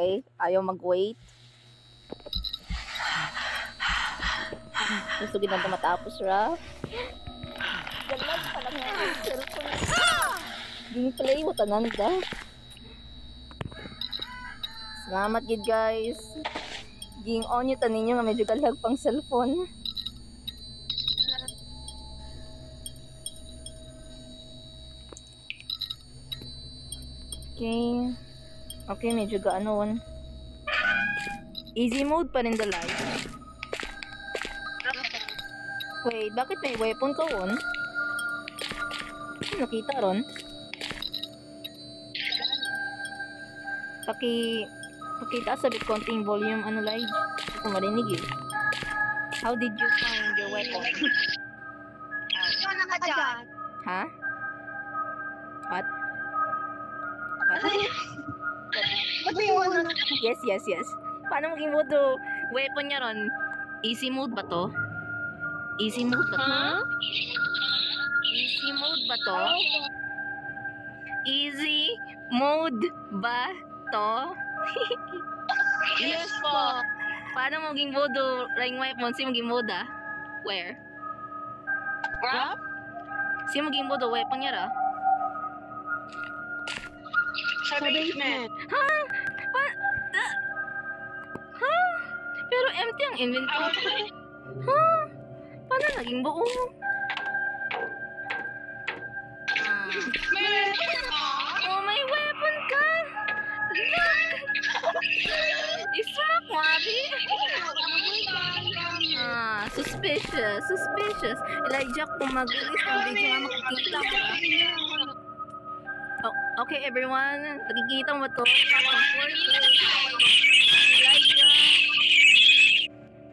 okay? Ayaw mag-wait. Gusto ginang matapos, ra. Dalag pala nga yung cellphone. Gameplay, watananda. Salamat gid guys. Ging on yung tanin nyo nga medyo galag pang cellphone. Okay. Okay, medyo gaanon. Easy mode pa rin the live. Wait, bakit may weapon ka on? Nakita ron? Pakita sa bit konting volume ano live. Hindi ko marinig eh. How did you find your weapon? Ikaw naka-chat. Ha? What? What? Ba't may ulo? Yes. Paano maging mode o? Weapon niya ron? Easy mode ba to? Easy mode ba to? Easy mode ba to? Easy mode ba to? Yes po. Paano maging mode o? Ring weapon? Si maging mode ah? Where? Rap? Si maging mode o? Weapon niya ra? Sa basement. Ha? Ha? Pero empty ang inventory. Ha? Paano naging buo? May weapon ka? Oh, may weapon ka! Look! Ismak mo, Abi! Suspicious. Elijah, kung mag-release ng video nga makikita ko. Oh, okay, everyone. Nakikita mo to?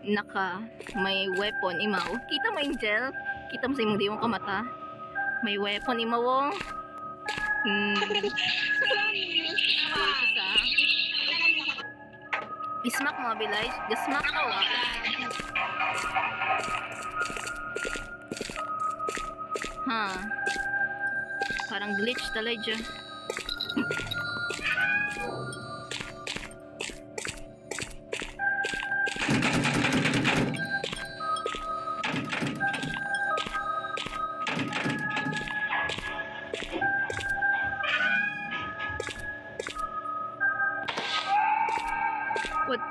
Elijah. May weapon, imaw. Kita mo, Angel? Kita mo sa imong diwang kamata? May weapon, imaw. Ismak mo, Abilize. Gasmak ka, wa. Ha. Parang glitch talaga. What?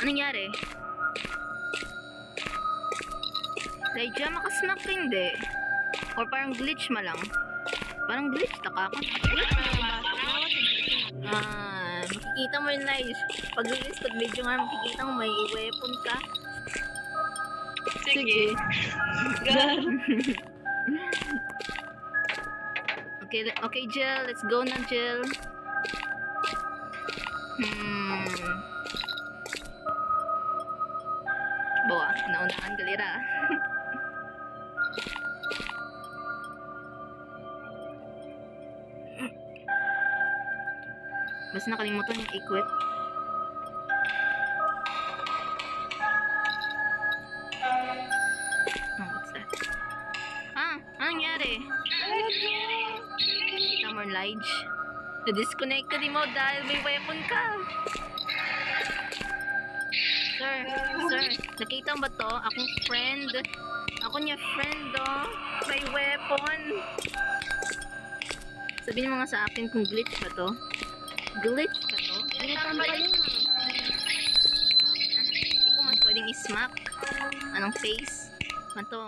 Anong nangyari? Elijah, makasmack ka hindi? Or parang glitch ma lang? Parang glitch ta ka ako. Makikita mo yun guys. Pag-release ko video nga, makikita mo may weapon ka. Sige. Okay, Jill. Let's go na, Jill. Bawa, naunahan galera. Basta nakalimutan yung equip. Oh, what's that? Anong nangyari? Kita mo, Lige. Na-disconnect ka di mo dahil may weapon ka. Sir, nakita mo ba to? Akong friend. Ako niya friend, oh. May weapon. Sabihin mo nga sa akin kung glitch ba to. Glitch ba to? Hindi ko man pwedeng ismack. Anong face? Ano to?